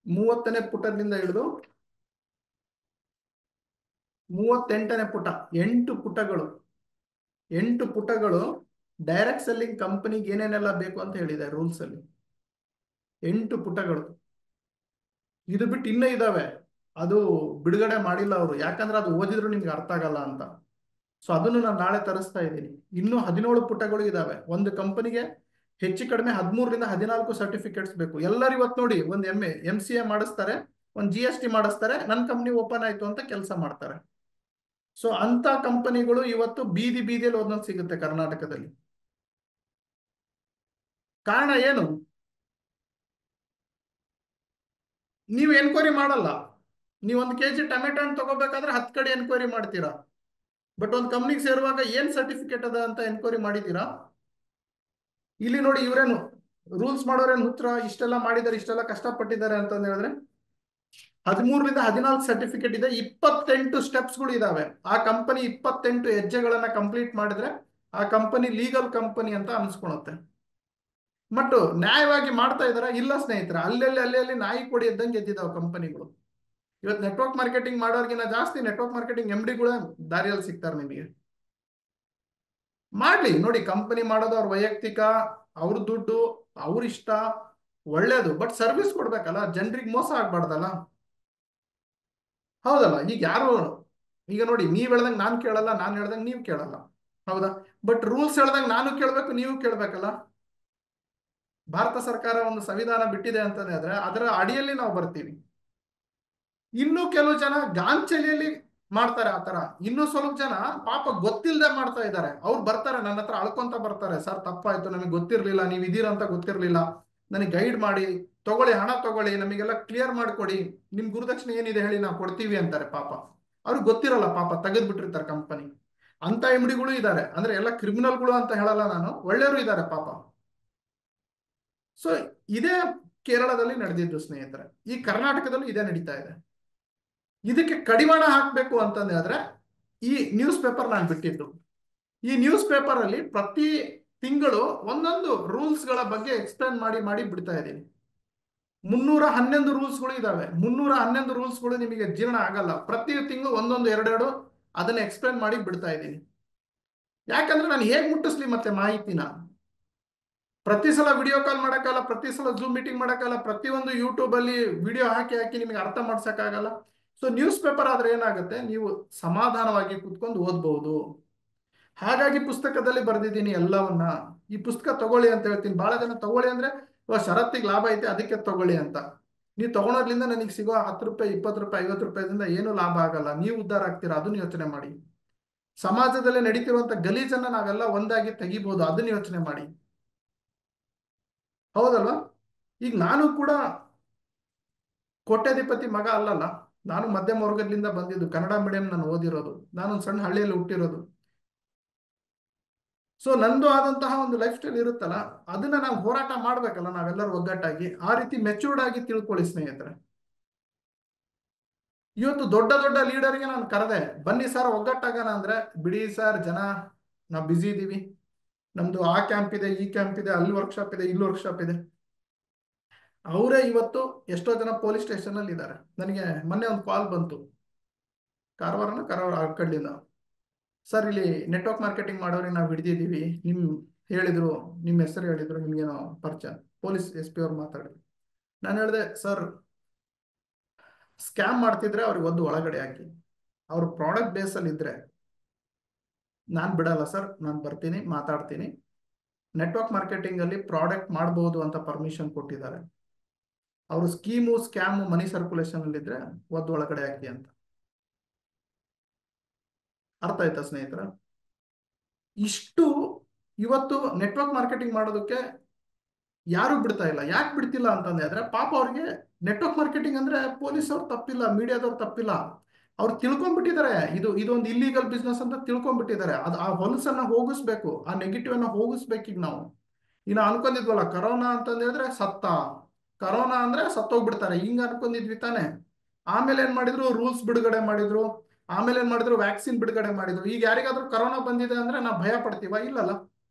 30ನೇ ಪುಟದಿಂದ ಹಿಡಿದು 38ನೇ ಪುಟ, 8 ಪುಟಗಳು, 8 ಪುಟಗಳು ಡೈರೆಕ್ಟ್ ಸೆಲ್ಲಿಂಗ್ ಕಂಪನಿಗೆ ಏನೇನೆಲ್ಲ ಬೇಕು ಅಂತ ಹೇಳಿದೆ ರೂಲ್ಸ್ ಅಲ್ಲಿ. 8 ಪುಟಗಳು. ಇದು ಬಿಟ್ಟು ಇನ್ನೂ ಇದಾವೆ, ಅದು ಬಿಡುಗಡೆ ಮಾಡಿಲ್ಲ ಅವರು, ಯಾಕಂದ್ರೆ ಅದು ಓದಿದ್ರು ನಿಮ್ಗೆ ಅರ್ಥ ಆಗಲ್ಲ ಅಂತ. ಸೊ ಅದನ್ನು ನಾನು ನಾಳೆ ತರಿಸ್ತಾ ಇದ್ದೀನಿ. ಇನ್ನೂ 17 ಪುಟಗಳು ಇದಾವೆ. ಒಂದು ಕಂಪನಿಗೆ ಹೆಚ್ಚು ಕಡಿಮೆ 13ರಿಂದ 14 ಸರ್ಟಿಫಿಕೇಟ್ಸ್ ಬೇಕು. ಎಲ್ಲರೂ ಇವತ್ತು ನೋಡಿ, ಒಂದು MCA ಮಾಡಿಸ್ತಾರೆ, ಒಂದು GST ಮಾಡಿಸ್ತಾರೆ, ನನ್ನ ಕಂಪ್ನಿ ಓಪನ್ ಆಯ್ತು ಅಂತ ಕೆಲಸ ಮಾಡ್ತಾರೆ. ಸೊ ಅಂತ ಕಂಪನಿಗಳು ಇವತ್ತು ಬೀದಿಯಲ್ಲಿ ಒಂದೊಂದು ಸಿಗುತ್ತೆ ಕರ್ನಾಟಕದಲ್ಲಿ. ಕಾರಣ ಏನು? ನೀವು ಎನ್ಕ್ವೈರಿ ಮಾಡಲ್ಲ. ನೀವು 1 kg ಟೊಮೆಟೊ ಹಣ್ಣು ತಗೋಬೇಕಾದ್ರೆ 10 ಕಡೆ ಎನ್ಕ್ವೈರಿ ಮಾಡ್ತೀರಾ. ಬಟ್ ಒಂದು ಕಂಪ್ನಿಗೆ ಸೇರುವಾಗ ಏನ್ ಸರ್ಟಿಫಿಕೇಟ್ ಅದ ಅಂತ ಎನ್ಕ್ವೈರಿ ಮಾಡಿದ್ದೀರಾ? ಇಲ್ಲಿ ನೋಡಿ, ಇವರೇನು ರೂಲ್ಸ್ ಮಾಡೋರೇನು ಹುತ್ರ, ಇಷ್ಟೆಲ್ಲ ಮಾಡಿದ್ದಾರೆ, ಇಷ್ಟೆಲ್ಲ ಕಷ್ಟಪಟ್ಟಿದ್ದಾರೆ ಅಂತಂದು ಹೇಳಿದ್ರೆ 13ರಿಂದ 14 ಸರ್ಟಿಫಿಕೇಟ್ ಇದೆ, 28 ಸ್ಟೆಪ್ಸ್ಗಳು ಇದಾವೆ. ಆ ಕಂಪನಿ 28 ಹೆಜ್ಜೆಗಳನ್ನ ಕಂಪ್ಲೀಟ್ ಮಾಡಿದ್ರೆ ಆ ಕಂಪನಿ ಲೀಗಲ್ ಕಂಪನಿ ಅಂತ ಅನ್ಸ್ಕೊಳುತ್ತೆ. ಮತ್ತು ನ್ಯಾಯವಾಗಿ ಮಾಡ್ತಾ ಇದಾರ? ಇಲ್ಲ ಸ್ನೇಹಿತರೆ, ಅಲ್ಲಿ ನಾಯಿ ಕೊಡಿ ಇದ್ದಂಗೆ ಎದ್ದಿದಾವೆ ಕಂಪನಿಗಳು. ಇವತ್ತು ನೆಟ್ವರ್ಕ್ ಮಾರ್ಕೆಟಿಂಗ್ ಮಾಡೋರ್ಗಿನ ಜಾಸ್ತಿ ನೆಟ್ವರ್ಕ್ ಮಾರ್ಕೆಟಿಂಗ್ MD ದಾರಿಯಲ್ಲಿ ಸಿಗ್ತಾರೆ ನಿಮಗೆ. ಮಾಡ್ಲಿ ನೋಡಿ, ಕಂಪನಿ ಮಾಡೋದು ಅವ್ರ ವೈಯಕ್ತಿಕ, ಅವ್ರ ದುಡ್ಡು, ಅವ್ರ ಇಷ್ಟ, ಒಳ್ಳೇದು. ಬಟ್ ಸರ್ವಿಸ್ ಕೊಡ್ಬೇಕಲ್ಲ, ಜನರಿಗೆ ಮೋಸ ಆಗ್ಬಾರ್ದಲ್ಲ. ಹೌದಲ್ಲ? ಈಗ ಯಾರು, ಈಗ ನೋಡಿ, ನೀವ್ ಹೇಳ್ದಂಗೆ ನಾನು ಕೇಳಲ್ಲ, ನಾನು ಹೇಳ್ದಂಗೆ ನೀವು ಕೇಳಲ್ಲ, ಹೌದಾ? ಬಟ್ ರೂಲ್ಸ್ ಹೇಳ್ದಂಗೆ ನಾನು ಕೇಳ್ಬೇಕು, ನೀವು ಕೇಳ್ಬೇಕಲ್ಲ. ಭಾರತ ಸರ್ಕಾರ ಒಂದು ಸಂವಿಧಾನ ಬಿಟ್ಟಿದೆ ಅಂತಂದ್ರೆ ಅದರ ಅಡಿಯಲ್ಲಿ ನಾವು ಬರ್ತೀವಿ. ಇನ್ನು ಕೆಲವು ಜನ ಗಾಂಚಲಿಯಲ್ಲಿ ಮಾಡ್ತಾರೆ ಆತರ. ಇನ್ನು ಸ್ವಲ್ಪ ಜನ ಪಾಪ ಗೊತ್ತಿಲ್ಲದೆ ಮಾಡ್ತಾ ಇದ್ದಾರೆ. ಅವ್ರು ಬರ್ತಾರೆ ನನ್ನ ಹತ್ರ ಅಳ್ಕೊಂತ ಬರ್ತಾರೆ, ಸರ್ ತಪ್ಪಾಯ್ತು, ನಮಗೆ ಗೊತ್ತಿರ್ಲಿಲ್ಲ, ನೀವು ಇದೀರ ಅಂತ ಗೊತ್ತಿರ್ಲಿಲ್ಲ, ನನಗೆ ಗೈಡ್ ಮಾಡಿ, ತಗೊಳ್ಳಿ, ಹಣ ತಗೊಳ್ಳಿ, ನಮಗೆಲ್ಲ ಕ್ಲಿಯರ್ ಮಾಡ್ಕೊಡಿ, ನಿಮ್ ಗುರುದಕ್ಷಿಣೆ ಏನಿದೆ ಹೇಳಿ, ನಾವು ಕೊಡ್ತೀವಿ ಅಂತಾರೆ. ಪಾಪ ಅವ್ರಿಗೆ ಗೊತ್ತಿರಲ್ಲ, ಪಾಪ ತೆಗೆದ್ ಬಿಟ್ಟಿರ್ತಾರೆ ಕಂಪನಿ. ಅಂತ MDಗಳು ಇದ್ದಾರೆ. ಅಂದ್ರೆ ಎಲ್ಲ ಕ್ರಿಮಿನಲ್ಗಳು ಅಂತ ಹೇಳಲ್ಲ ನಾನು, ಒಳ್ಳೆಯವರು ಇದ್ದಾರೆ ಪಾಪ. ಸೊ ಇದೇ ಕೇರಳದಲ್ಲಿ ನಡೆದಿದ್ದು ಸ್ನೇಹಿತರೆ, ಈ ಕರ್ನಾಟಕದಲ್ಲೂ ಇದೇ ನಡೀತಾ ಇದೆ. ಇದಕ್ಕೆ ಕಡಿವಾಣ ಹಾಕಬೇಕು ಅಂತಂದ್ರೆ ಈ ನ್ಯೂಸ್ ಪೇಪರ್ ನಾನು ಬಿಟ್ಟಿದ್ದು. ಈ ನ್ಯೂಸ್ ಪೇಪರ್ ಅಲ್ಲಿ ಪ್ರತಿ ತಿಂಗಳು ಒಂದೊಂದು ರೂಲ್ಸ್ ಗಳ ಬಗ್ಗೆ ಎಕ್ಸ್ಪ್ಲೇನ್ ಮಾಡಿ ಮಾಡಿ ಬಿಡ್ತಾ ಇದ್ದೀನಿ. 311 ರೂಲ್ಸ್ಗಳು ಇದಾವೆ. 311 ರೂಲ್ಸ್ಗಳು ನಿಮಗೆ ಜೀರ್ಣ ಆಗಲ್ಲ. ಪ್ರತಿ ತಿಂಗಳು ಒಂದೊಂದು ಎರಡೆರಡು ಅದನ್ನ ಎಕ್ಸ್ಪ್ಲೇನ್ ಮಾಡಿ ಬಿಡ್ತಾ ಇದ್ದೀನಿ. ಯಾಕಂದ್ರೆ ನಾನು ಹೇಗ್ ಮುಟ್ಟಿಸ್ಲಿ ಮತ್ತೆ ಮಾಹಿತಿನ? ಪ್ರತಿ ಸಲ ವಿಡಿಯೋ ಕಾಲ್ ಮಾಡಕ್ಕಲ್ಲ, ಪ್ರತಿ ಸಲ ಜೂಮ್ ಮೀಟಿಂಗ್ ಮಾಡಕ್ಕಲ್ಲ, ಪ್ರತಿಯೊಂದು ಯೂಟ್ಯೂಬ್ ಅಲ್ಲಿ ವಿಡಿಯೋ ಹಾಕಿ ಹಾಕಿ ನಿಮಗೆ ಅರ್ಥ ಮಾಡ್ಸಕ್ಕಾಗಲ್ಲ. ಸೊ ನ್ಯೂಸ್ ಪೇಪರ್ ಆದ್ರೆ ಏನಾಗುತ್ತೆ, ನೀವು ಸಮಾಧಾನವಾಗಿ ಕುತ್ಕೊಂಡು ಓದ್ಬಹುದು. ಹಾಗಾಗಿ ಪುಸ್ತಕದಲ್ಲಿ ಬರೆದಿದ್ದೀನಿ ಎಲ್ಲವನ್ನ. ಈ ಪುಸ್ತಕ ತಗೊಳ್ಳಿ ಅಂತ ಹೇಳ್ತೀನಿ. ಬಹಳ ಜನ ತಗೊಳ್ಳಿ ಅಂದ್ರೆ ಷರತ್ತಿಗೆ ಲಾಭ ಐತೆ ಅದಕ್ಕೆ ತಗೊಳ್ಳಿ ಅಂತ. ನೀವು ತಗೊಳೋದ್ರಿಂದ ನನಗೆ ಸಿಗೋ 10 ರೂಪಾಯಿ, 20 ರೂಪಾಯಿ, 50 ರೂಪಾಯಿದಿಂದ ಏನು ಲಾಭ ಆಗಲ್ಲ. ನೀವು ಉದ್ಧಾರ ಆಗ್ತೀರಾ, ಅದನ್ನ ಯೋಚನೆ ಮಾಡಿ. ಸಮಾಜದಲ್ಲಿ ನಡೀತಿರುವಂತ ಗಲೀಜನ್ನ ನಾವೆಲ್ಲ ಒಂದಾಗಿ ತೆಗಿಬಹುದು, ಅದನ್ನ ಯೋಚನೆ ಮಾಡಿ. ಹೌದಲ್ವಾ? ಈಗ ನಾನು ಕೂಡ ಕೋಟ್ಯಾಧಿಪತಿ ಮಗ ಅಲ್ಲಲ್ಲ. ನಾನು ಮಧ್ಯಮ ವರ್ಗದಿಂದ ಬಂದಿದ್ದು, ಕನ್ನಡ ಮೀಡಿಯಂ ನಾನು ಓದಿರೋದು, ನಾನೊಂದು ಸಣ್ಣ ಹಳ್ಳಿಯಲ್ಲಿ ಹುಟ್ಟಿರೋದು. ಸೊ ನಂದು ಆದಂತಹ ಒಂದು ಲೈಫ್ ಸ್ಟೈಲ್ ಇರುತ್ತಲ್ಲ, ಅದನ್ನ ನಾವು ಹೋರಾಟ ಮಾಡ್ಬೇಕಲ್ಲ ನಾವೆಲ್ಲರೂ ಒಗ್ಗಟ್ಟಾಗಿ. ಆ ರೀತಿ ಮೆಚೂರ್ಡ್ ಆಗಿ ತಿಳ್ಕೊಳ್ಳಿ ಸ್ನೇಹಿತರೆ. ಇವತ್ತು ದೊಡ್ಡ ದೊಡ್ಡ ಲೀಡರ್ಗೆ ನಾನು ಕರೆದೆ, ಬನ್ನಿ ಸರ್ ಒಗ್ಗಟ್ಟಾಗಣ ಅಂದ್ರೆ, ಬಿಡಿ ಸರ್ ಜನ, ನಾವು ಬ್ಯುಸಿ ಇದೀವಿ, ನಮ್ದು ಆ ಕ್ಯಾಂಪ್ ಇದೆ, ಈ ಕ್ಯಾಂಪ್ ಇದೆ, ಅಲ್ಲಿ ವರ್ಕ್ಶಾಪ್ ಇದೆ, ಇಲ್ಲಿ ವರ್ಕ್ಶಾಪ್ ಇದೆ. ಅವರೇ ಇವತ್ತು ಎಷ್ಟೋ ಜನ ಪೊಲೀಸ್ ಸ್ಟೇಷನ್ ಅಲ್ಲಿ ಇದ್ದಾರೆ. ನನಗೆ ಮೊನ್ನೆ ಒಂದು ಕಾಲ್ ಬಂತು, ಕಾರವಾರ ಆ ಕಡೆಯಿಂದ, ಸರ್ ಇಲ್ಲಿ ನೆಟ್ವರ್ಕ್ ಮಾರ್ಕೆಟಿಂಗ್ ಮಾಡೋರಿಗೆ ನಾವು ಹಿಡಿದಿದ್ದೀವಿ, ಹೇಳಿದ್ರು, ನಿಮ್ಮ ಹೆಸರು ಹೇಳಿದ್ರು, ನಿಮ್ಗೇನೋ ಪರಿಚಯ, ಪೊಲೀಸ್ SP ಅವ್ರು ಮಾತಾಡಿದ್ರು. ನಾನು ಹೇಳಿದೆ, ಸರ್ ಸ್ಕ್ಯಾಮ್ ಮಾಡ್ತಿದ್ರೆ ಅವ್ರಿಗೆ ಒಂದು ಒಳಗಡೆ ಹಾಕಿ, ಅವ್ರ ಪ್ರಾಡಕ್ಟ್ ಬೇಸಲ್ಲಿ ಇದ್ರೆ ನಾನು ಬಿಡಲ್ಲ ಸರ್, ನಾನು ಬರ್ತೀನಿ, ಮಾತಾಡ್ತೀನಿ. ನೆಟ್ವರ್ಕ್ ಮಾರ್ಕೆಟಿಂಗ್ ಅಲ್ಲಿ ಪ್ರಾಡಕ್ಟ್ ಮಾಡಬಹುದು ಅಂತ ಪರ್ಮಿಷನ್ ಕೊಟ್ಟಿದ್ದಾರೆ. ಅವರು ಸ್ಕೀಮು, ಸ್ಕ್ಯಾಮು, ಮನಿ ಸರ್ಕ್ಯುಲೇಷನ್ ಅಲ್ಲಿ ಇದ್ರೆ ಒದ್ದು ಒಳಗಡೆ ಹಾಕಿ ಅಂತ. ಅರ್ಥ ಆಯ್ತಾ ಸ್ನೇಹಿತರ? ಇಷ್ಟು ಇವತ್ತು ನೆಟ್ವರ್ಕ್ ಮಾರ್ಕೆಟಿಂಗ್ ಮಾಡೋದಕ್ಕೆ ಯಾರು ಬಿಡ್ತಾ ಇಲ್ಲ. ಯಾಕೆ ಬಿಡ್ತಿಲ್ಲ ಅಂತಂದ್ರೆ ಪಾಪ ಅವ್ರಿಗೆ ನೆಟ್ವರ್ಕ್ ಮಾರ್ಕೆಟಿಂಗ್ ಅಂದ್ರೆ ಪೊಲೀಸ್ ಅವ್ರು ತಪ್ಪಿಲ್ಲ, ಮೀಡಿಯಾದವ್ರು ತಪ್ಪಿಲ್ಲ, ಅವ್ರು ತಿಳ್ಕೊಂಡ್ಬಿಟ್ಟಿದ್ದಾರೆ. ಇದೊಂದು ಇಲ್ಲೀಗಲ್ ಬಿಸ್ನೆಸ್ ಅಂತ ತಿಳ್ಕೊಂಡ್ಬಿಟ್ಟಿದ್ದಾರೆ. ಆ ಹೊಲಸನ್ನ ಹೋಗಿಸ್ಬೇಕು, ಆ ನೆಗೆಟಿವ್ ಅನ್ನ ಹೋಗಿಸ್ಬೇಕು. ಈಗ ನಾವು ಅನ್ಕೊಂಡಿದ್ವಲ್ಲ, ಕರೋನಾ ಅಂತಂದ್ರೆ ಕರೋನಾ ಅಂದ್ರೆ ಸತ್ತೋಗ್ಬಿಡ್ತಾರೆ ಹಿಂಗ ಅನ್ಕೊಂಡಿದ್ವಿ ತಾನೆ. ಆಮೇಲೆ ಏನ್ ಮಾಡಿದ್ರು, ರೂಲ್ಸ್ ಬಿಡುಗಡೆ ಮಾಡಿದ್ರು. ಆಮೇಲೆ ಏನ್ ಮಾಡಿದ್ರು, ವ್ಯಾಕ್ಸಿನ್ ಬಿಡುಗಡೆ ಮಾಡಿದ್ರು. ಈಗ ಯಾರಿಗಾದ್ರೂ ಕರೋನಾ ಬಂದಿದೆ ಅಂದ್ರೆ ನಾವು ಭಯ ಪಡ್ತೀವ? ಇಲ್ಲಲ್ಲ,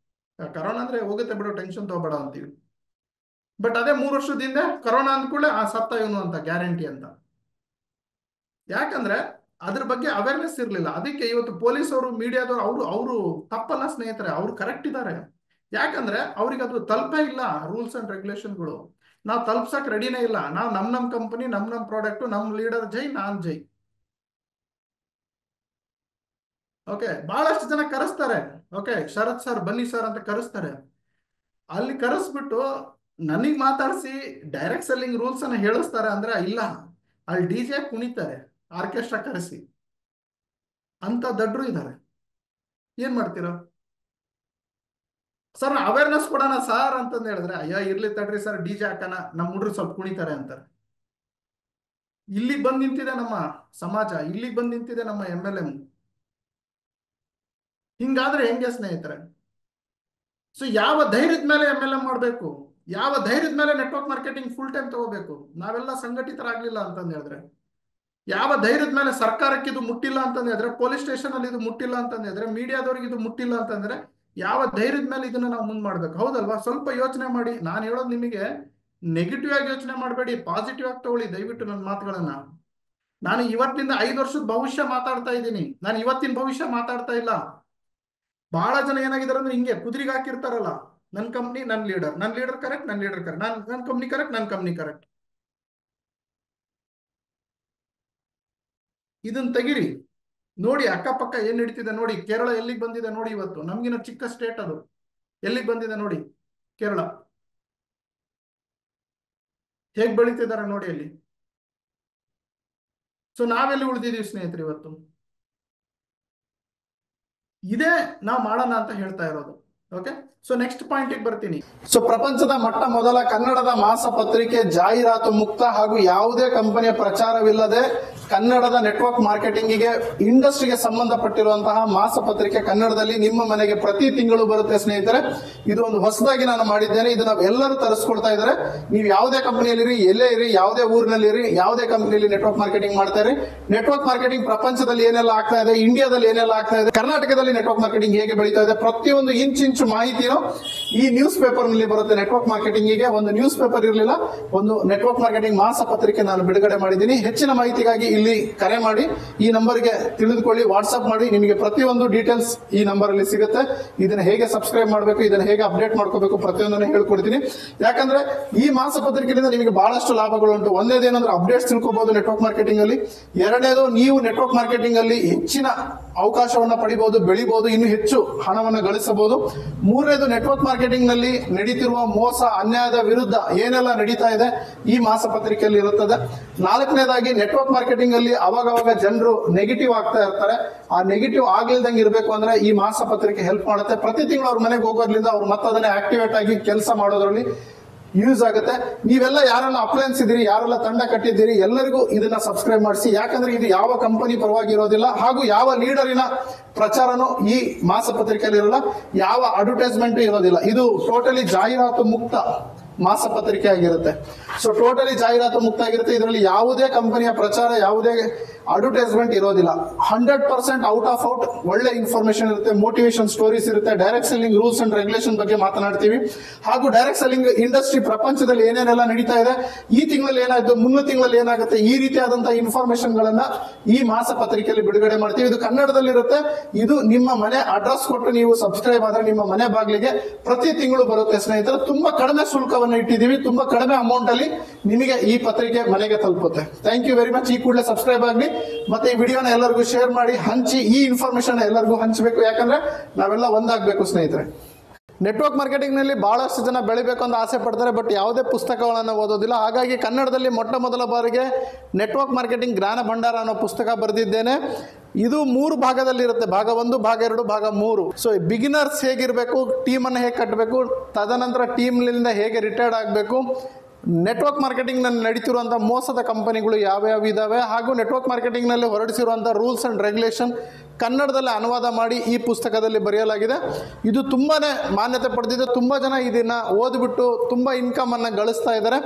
ಕರೋನಾ ಅಂದ್ರೆ ಹೋಗುತ್ತೆ ಬಿಡು, ಟೆನ್ಷನ್ ತಗೋಬೇಡ ಅಂತೀವಿ. ಬಟ್ ಅದೇ 3 ವರ್ಷದಿಂದ ಕರೋನಾ ಅಂದ್ಕೂಡಲೇ ಆ ಸತ್ತ ಇವನು ಅಂತ ಗ್ಯಾರಂಟಿ ಅಂತ. ಯಾಕಂದ್ರೆ ಅದ್ರ ಬಗ್ಗೆ ಅವೇರ್ನೆಸ್ ಇರ್ಲಿಲ್ಲ. ಅದಕ್ಕೆ ಇವತ್ತು ಪೊಲೀಸ್ ಅವರು, ಮೀಡಿಯಾದವರು ಅವರು ತಪ್ಪಲ್ಲ ಸ್ನೇಹಿತರೆ, ಅವ್ರು ಕರೆಕ್ಟ್ ಇದ್ದಾರೆ. ಯಾಕಂದ್ರೆ ಅವ್ರಿಗೆ ಅದು ತಲುಪೇ ಇಲ್ಲ ರೂಲ್ಸ್ ಅಂಡ್ ರೆಗ್ಯುಲೇಷನ್ಗಳು. ನಾವು ತಲುಪ್ಸಕ್ ರೆಡಿನೇ ಇಲ್ಲ. ನಾವು ನಮ್ ಕಂಪನಿ, ನಮ್ ಪ್ರಾಡಕ್ಟ್, ನಮ್ ಲೀಡರ್ ಜೈ, ನಾನ್ ಜೈ. ಓಕೆ, ಬಹಳಷ್ಟು ಜನ ಕರೆಸ್ತಾರೆ. ಓಕೆ, ಶರತ್ ಸರ್ ಬನ್ನಿ ಸರ್ ಅಂತ ಕರೆಸ್ತಾರೆ. ಅಲ್ಲಿ ಕರೆಸ್ಬಿಟ್ಟು ನನಗ್ ಮಾತಾಡಿಸಿ ಡೈರೆಕ್ಟ್ ಸೆಲ್ಲಿಂಗ್ ರೂಲ್ಸ್ ಅನ್ನ ಹೇಳಿಸ್ತಾರೆ ಅಂದ್ರೆ, ಇಲ್ಲ, ಅಲ್ಲಿ DJ ಕುಣಿತಾರೆ, ಆರ್ಕೆಸ್ಟ್ರಾ ಕರೆಸಿ. ಅಂತ ದಡ್ರು ಇದ್ದಾರೆ. ಏನ್ ಮಾಡ್ತೀರಾ ಸರ್? ಅವೇರ್ನೆಸ್ ಕೊಡೋಣ ಸರ್ ಅಂತಂದು ಹೇಳಿದ್ರೆ, ಅಯ್ಯೋ ಇರ್ಲಿ ತಡ್ರಿ ಸರ್, DJ ಹಾಕೋಣ, ನಮ್ಮ ಹುಡ್ರು ಸ್ವಲ್ಪ ಕುಣಿತಾರೆ ಅಂತಾರೆ. ಇಲ್ಲಿಗೆ ಬಂದ್ ನಿಂತಿದೆ ನಮ್ಮ ಸಮಾಜ, ಇಲ್ಲಿಗೆ ಬಂದ್ ನಿಂತಿದೆ ನಮ್ಮ MLM. ಹಿಂಗಾದ್ರೆ ಹೆಂಗೆ ಸ್ನೇಹಿತರೆ? ಸೊ ಯಾವ ಧೈರ್ಯದ ಮೇಲೆ MLM ಮಾಡಬೇಕು? ಯಾವ ಧೈರ್ಯದ ಮೇಲೆ ನೆಟ್ವರ್ಕ್ ಮಾರ್ಕೆಟಿಂಗ್ ಫುಲ್ ಟೈಮ್ ತಗೋಬೇಕು? ನಾವೆಲ್ಲ ಸಂಘಟಿತರಾಗ್ಲಿಲ್ಲ ಅಂತಂದು ಹೇಳಿದ್ರೆ, ಯಾವ ಧೈರ್ಯದ ಮೇಲೆ ಸರ್ಕಾರಕ್ಕೆ ಇದು ಮುಟ್ಟಿಲ್ಲ ಅಂತಂದ್ರೆ, ಪೊಲೀಸ್ ಸ್ಟೇಷನ್ ಅಲ್ಲಿ ಇದು ಮುಟ್ಟಿಲ್ಲ ಅಂತಂದ್ರೆ, ಮೀಡಿಯಾದವ್ರಿಗೆ ಇದು ಮುಟ್ಟಿಲ್ಲ ಅಂತಂದ್ರೆ, ಯಾವ ಧೈರ್ಯದ ಮೇಲೆ ಇದನ್ನ ನಾವು ಮುಂದೆ ಮಾಡ್ಬೇಕು? ಹೌದಲ್ವಾ? ಸ್ವಲ್ಪ ಯೋಚನೆ ಮಾಡಿ. ನಾನು ಹೇಳೋದು ನಿಮಗೆ ನೆಗೆಟಿವ್ ಆಗಿ ಯೋಚನೆ ಮಾಡಬೇಡಿ, ಪಾಸಿಟಿವ್ ಆಗಿ ತಗೊಳ್ಳಿ ದಯವಿಟ್ಟು ನನ್ನ ಮಾತುಗಳನ್ನ. ನಾನು ಇವತ್ತಿನಿಂದ 5 ವರ್ಷದ ಭವಿಷ್ಯ ಮಾತಾಡ್ತಾ ಇದ್ದೀನಿ, ನಾನು ಇವತ್ತಿನ ಭವಿಷ್ಯ ಮಾತಾಡ್ತಾ ಇಲ್ಲ. ಬಹಳ ಜನ ಏನಾಗಿದ್ದಾರೆ ಅಂದ್ರೆ ಹಿಂಗೆ ಕುದುರೆಗೆ ಹಾಕಿರ್ತಾರಲ್ಲ, ನನ್ನ ಕಂಪ್ನಿ ನನ್ನ ಲೀಡರ್, ನನ್ನ ಲೀಡರ್ ಕರೆಕ್ಟ್, ನನ್ನ ಲೀಡರ್ ಕರೆಕ್ಟ್, ನನ್ನ ಕಂಪ್ನಿ ಕರೆಕ್ಟ್, ನನ್ನ ಕಂಪ್ನಿ ಕರೆಕ್ಟ್. ಇದನ್ನ ತೆಗಿರಿ. ನೋಡಿ ಅಕ್ಕಪಕ್ಕ ಏನ್ ನಡೀತಿದೆ ನೋಡಿ. ಕೇರಳ ಎಲ್ಲಿಗೆ ಬಂದಿದೆ ನೋಡಿ. ಇವತ್ತು ನಮ್ಗಿನ ಚಿಕ್ಕ ಸ್ಟೇಟ್ ಅದು, ಎಲ್ಲಿಗೆ ಬಂದಿದೆ ನೋಡಿ. ಕೇರಳ ಹೇಗ್ ಬೆಳೀತಿದ್ದಾರೆ ನೋಡಿ ಅಲ್ಲಿ. ಸೊ ನಾವೆಲ್ಲಿ ಉಳಿದಿದೀವಿ ಸ್ನೇಹಿತರೆ ಇವತ್ತು? ಇದೇ ನಾವು ಮಾಡೋಣ ಅಂತ ಹೇಳ್ತಾ ಇರೋದು. ಓಕೆ, ಸೊ ನೆಕ್ಸ್ಟ್ ಪಾಯಿಂಟ್ ಬರ್ತೀನಿ. ಸೊ ಪ್ರಪಂಚದ ಮೊಟ್ಟ ಮೊದಲ ಕನ್ನಡದ ಮಾಸ ಪತ್ರಿಕೆ ಜಾಹೀರಾತು ಮುಕ್ತ ಹಾಗೂ ಯಾವುದೇ ಕಂಪನಿಯ ಪ್ರಚಾರವಿಲ್ಲದೆ ಕನ್ನಡದ ನೆಟ್ವರ್ಕ್ ಮಾರ್ಕೆಟಿಂಗಿಗೆ ಇಂಡಸ್ಟ್ರಿಗೆ ಸಂಬಂಧಪಟ್ಟಿರುವಂತಹ ಮಾಸ ಪತ್ರಿಕೆ ಕನ್ನಡದಲ್ಲಿ ನಿಮ್ಮ ಮನೆಗೆ ಪ್ರತಿ ತಿಂಗಳು ಬರುತ್ತೆ ಸ್ನೇಹಿತರೆ. ಇದು ಒಂದು ಹೊಸದಾಗಿ ನಾನು ಮಾಡಿದ್ದೇನೆ. ಇದನ್ನ ಎಲ್ಲರೂ ತರಿಸ್ಕೊಳ್ತಾ ಇದ್ದಾರೆ. ನೀವು ಯಾವುದೇ ಕಂಪನಿಯಲ್ಲಿ ಎಲ್ಲೇ ಇರಿ, ಯಾವುದೇ ಊರಿನಲ್ಲಿ ಇರಿ, ಯಾವುದೇ ಕಂಪನಿಯಲ್ಲಿ ನೆಟ್ವರ್ಕ್ ಮಾರ್ಕೆಟಿಂಗ್ ಮಾಡ್ತಾ ಇರಿ. ನೆಟ್ವರ್ಕ್ ಮಾರ್ಕೆಟಿಂಗ್ ಪ್ರಪಂಚದಲ್ಲಿ ಏನೆಲ್ಲ ಆಗ್ತಾ ಇದೆ, ಇಂಡಿಯಾದಲ್ಲಿ ಏನೆಲ್ಲ ಆಗ್ತಾ ಇದೆ, ಕರ್ನಾಟಕದಲ್ಲಿ ನೆಟ್ವರ್ಕ್ ಮಾರ್ಕೆಟಿಂಗ್ ಹೇಗೆ ಬೆಳೀತಾ ಇದೆ, ಪ್ರತಿಯೊಂದು ಇಂಚು ಮಾಹಿತಿನೂ ಈ ನ್ಯೂಸ್ ಪೇಪರ್ ನಲ್ಲಿ ಬರುತ್ತೆ. ನೆಟ್ವರ್ಕ್ ಮಾರ್ಕೆಟಿಂಗಿಗೆ ಒಂದು ನ್ಯೂಸ್ ಪೇಪರ್ ಇರಲಿಲ್ಲ, ಒಂದು ನೆಟ್ವರ್ಕ್ ಮಾರ್ಕೆಟಿಂಗ್ ಮಾಸ ಪತ್ರಿಕೆ ನಾನು ಬಿಡುಗಡೆ ಮಾಡಿದ್ದೀನಿ. ಹೆಚ್ಚಿನ ಮಾಹಿತಿಗಾಗಿ ಇಲ್ಲಿ ಕರೆ ಮಾಡಿ, ಈ ನಂಬರ್ಗೆ ತಿಳಿದುಕೊಳ್ಳಿ, ವಾಟ್ಸ್ಆಪ್ ಮಾಡಿ. ನಿಮಗೆ ಪ್ರತಿಯೊಂದು ಡೀಟೇಲ್ಸ್ ಈ ನಂಬರ್ ಅಲ್ಲಿ ಸಿಗುತ್ತೆ. ಇದನ್ನ ಹೇಗೆ ಸಬ್ಸ್ಕ್ರೈಬ್ ಮಾಡಬೇಕು, ಇದನ್ನ ಹೇಗೆ ಅಪ್ಡೇಟ್ ಮಾಡ್ಕೋಬೇಕು, ಪ್ರತಿಯೊಂದನ್ನು ಹೇಳ್ಕೊಡ್ತೀನಿ. ಯಾಕಂದ್ರೆ ಈ ಮಾಸ ಪತ್ರಿಕೆಯಿಂದ ನಿಮಗೆ ಬಹಳಷ್ಟು ಲಾಭಗಳುಂಟು. ಒಂದೇದೇನಂದ್ರೆ ಅಪ್ಡೇಟ್ಸ್ ತಿಳ್ಕೋಬಹುದು ನೆಟ್ವರ್ಕ್ ಮಾರ್ಕೆಟಿಂಗ್ ಅಲ್ಲಿ. ಎರಡನೇದು, ನೀವು ನೆಟ್ವರ್ಕ್ ಮಾರ್ಕೆಟಿಂಗ್ ಅಲ್ಲಿ ಹೆಚ್ಚಿನ ಅವಕಾಶವನ್ನ ಪಡಿಬಹುದು, ಬೆಳಿಬಹುದು, ಇನ್ನು ಹೆಚ್ಚು ಹಣವನ್ನು ಗಳಿಸಬಹುದು. ಮೂರನೇದು, ನೆಟ್ವರ್ಕ್ ಮಾರ್ಕೆಟಿಂಗ್ ನಲ್ಲಿ ನಡೀತಿರುವ ಮೋಸ ಅನ್ಯಾಯದ ವಿರುದ್ಧ ಏನೆಲ್ಲ ನಡೀತಾ ಇದೆ ಈ ಮಾಸ ಪತ್ರಿಕೆಯಲ್ಲಿ ಇರುತ್ತದೆ. ನಾಲ್ಕನೇದಾಗಿ, ನೆಟ್ವರ್ಕ್ ಮಾರ್ಕೆಟಿಂಗ್ ಅಲ್ಲಿ ಅವಾಗವಾಗ ಜನರು ನೆಗೆಟಿವ್ ಆಗ್ತಾ ಇರ್ತಾರೆ. ಆ ನೆಗೆಟಿವ್ ಆಗ್ಲಿಲ್ದಂಗೆ ಇರಬೇಕು ಅಂದ್ರೆ ಈ ಮಾಸ ಪತ್ರಿಕೆ ಹೆಲ್ಪ್ ಮಾಡುತ್ತೆ. ಪ್ರತಿ ತಿಂಗಳು ಅವ್ರ ಮನೆಗೆ ಹೋಗೋದ್ರಿಂದ ಅವ್ರು ಮತ್ತೆ ಅದನ್ನೇ ಆಕ್ಟಿವೇಟ್ ಆಗಿ ಕೆಲಸ ಮಾಡೋದ್ರಲ್ಲಿ ಯೂಸ್ ಆಗುತ್ತೆ. ನೀವೆಲ್ಲ ಯಾರೆಲ್ಲ ಅಪ್ಲೈನ್ಸ್ ಇದ್ದೀರಿ, ಯಾರೆಲ್ಲ ತಂಡ ಕಟ್ಟಿದ್ದೀರಿ, ಎಲ್ಲರಿಗೂ ಇದನ್ನ ಸಬ್ಸ್ಕ್ರೈಬ್ ಮಾಡಿಸಿ. ಯಾಕಂದ್ರೆ ಇದು ಯಾವ ಕಂಪನಿ ಪರವಾಗಿ ಇರೋದಿಲ್ಲ, ಹಾಗೂ ಯಾವ ಲೀಡರಿನ ಪ್ರಚಾರನೂ ಈ ಮಾಸ ಪತ್ರಿಕೆಯಲ್ಲಿ ಇರಲ್ಲ, ಯಾವ ಅಡ್ವರ್ಟೈಸ್ಮೆಂಟ್ ಇರೋದಿಲ್ಲ. ಇದು ಟೋಟಲಿ ಜಾಹೀರಾತು ಮುಕ್ತ ಮಾಸ ಪತ್ರಿಕೆ ಆಗಿರುತ್ತೆ. ಸೊ ಟೋಟಲಿ ಜಾಹೀರಾತು ಮುಕ್ತ ಆಗಿರುತ್ತೆ. ಇದರಲ್ಲಿ ಯಾವುದೇ ಕಂಪನಿಯ ಪ್ರಚಾರ, ಯಾವುದೇ ಅಡ್ವರ್ಟೈಸ್ಮೆಂಟ್ ಇರೋದಿಲ್ಲ. 100% ಔಟ್ ಆಫ್ ಔಟ್ ಒಳ್ಳೆ ಇನ್ಫಾರ್ಮೇಶನ್ ಇರುತ್ತೆ, ಮೋಟಿವೇಶನ್ ಸ್ಟೋರೀಸ್ ಇರುತ್ತೆ. Direct selling rules and regulation ಬಗ್ಗೆ ಮಾತನಾಡ್ತೀವಿ. ಹಾಗೂ ಡೈರೆಕ್ಟ್ ಸೆಲ್ಲಿಂಗ್ ಇಂಡಸ್ಟ್ರಿ ಪ್ರಪಂಚದಲ್ಲಿ ಏನೇನೆಲ್ಲ ನಡೀತಾ ಇದೆ, ಈ ತಿಂಗಳಲ್ಲಿ ಏನಾಯ್ತು, ಮುಂದಿನ ತಿಂಗಳಲ್ಲಿ ಏನಾಗುತ್ತೆ, ಈ ರೀತಿಯಾದಂತಹ ಇನ್ಫಾರ್ಮೇಶನ್ ಗಳನ್ನ ಈ ಮಾಸ ಪತ್ರಿಕೆಯಲ್ಲಿ ಬಿಡುಗಡೆ ಮಾಡ್ತೀವಿ. ಇದು ಕನ್ನಡದಲ್ಲಿರುತ್ತೆ. ಇದು ನಿಮ್ಮ ಮನೆ ಅಡ್ರೆಸ್ ಕೊಟ್ಟು ನೀವು ಸಬ್ಸ್ಕ್ರೈಬ್ ಆದ್ರೆ ನಿಮ್ಮ ಮನೆ ಬಾಗಿಲಿಗೆ ಪ್ರತಿ ತಿಂಗಳು ಬರುತ್ತೆ ಸ್ನೇಹಿತರೆ. ತುಂಬಾ ಕಡಿಮೆ ಶುಲ್ಕವನ್ನು ಇಟ್ಟಿದ್ದೀವಿ, ತುಂಬಾ ಕಡಿಮೆ ಅಮೌಂಟ್ ಅಲ್ಲಿ ನಿಮಗೆ ಈ ಪತ್ರಿಕೆ ಮನೆಗೆ ತಲುಪುತ್ತೆ. Thank you very much. ಈ ಕೂಡಲೇ ಸಬ್ಸ್ಕ್ರೈಬ್ ಆಗಲಿ, ಮತ್ತೆ ಈ ವಿಡಿಯೋನ ಎಲ್ಲರಿಗೂ ಶೇರ್ ಮಾಡಿ, ಹಂಚಿ. ಈ ಇನ್ಫಾರ್ಮೇಶನ್ ಎಲ್ಲರಿಗೂ ಹಂಚಬೇಕು, ಯಾಕಂದ್ರೆ ನಾವೆಲ್ಲ ಒಂದಾಗಬೇಕು ಸ್ನೇಹಿತರೆ. ನೆಟ್ವರ್ಕ್ ಮಾರ್ಕೆಟಿಂಗ್ ನಲ್ಲಿ ಬಹಳಷ್ಟು ಜನ ಬೆಳಿಬೇಕು ಅಂತ ಆಸೆ ಪಡ್ತಾರೆ, ಬಟ್ ಯಾವುದೇ ಪುಸ್ತಕಗಳನ್ನು ಓದೋದಿಲ್ಲ. ಹಾಗಾಗಿ ಕನ್ನಡದಲ್ಲಿ ಮೊಟ್ಟ ಮೊದಲ ಬಾರಿಗೆ ನೆಟ್ವರ್ಕ್ ಮಾರ್ಕೆಟಿಂಗ್ ಜ್ಞಾನ ಭಂಡಾರ ಅನ್ನೋ ಪುಸ್ತಕ ಬರೆದಿದ್ದೇನೆ. ಇದು 3 ಭಾಗದಲ್ಲಿರುತ್ತೆ, ಭಾಗ 1, ಭಾಗ 2, ಭಾಗ 3. ಸೊ ಬಿಗಿನರ್ಸ್ ಹೇಗಿರಬೇಕು, ಟೀಮನ್ನು ಹೇಗೆ ಕಟ್ಟಬೇಕು, ತದನಂತರ ಟೀಮ್ನಿಂದ ಹೇಗೆ ರಿಟೈರ್ಡ್ ಆಗಬೇಕು, ನೆಟ್ವರ್ಕ್ ಮಾರ್ಕೆಟಿಂಗ್ ನಲ್ಲಿ ನಡೀತಿರುವಂಥ ಮೋಸದ ಕಂಪನಿಗಳು ಯಾವ್ಯಾವ ಇದಾವೆ, ಹಾಗೂ ನೆಟ್ವರ್ಕ್ ಮಾರ್ಕೆಟಿಂಗ್ ನಲ್ಲಿ ಹೊರಡಿಸಿರುವಂಥ ರೂಲ್ಸ್ ಅಂಡ್ ರೆಗ್ಯುಲೇಷನ್ ಕನ್ನಡದಲ್ಲಿ ಅನುವಾದ ಮಾಡಿ ಈ ಪುಸ್ತಕದಲ್ಲಿ ಬರೆಯಲಾಗಿದೆ. ಇದು ತುಂಬಾನೇ ಮಾನ್ಯತೆ ಪಡೆದಿದೆ. ತುಂಬ ಜನ ಇದನ್ನ ಓದ್ಬಿಟ್ಟು ತುಂಬ ಇನ್ಕಮ್ ಅನ್ನು ಗಳಿಸ್ತಾ ಇದ್ದಾರೆ.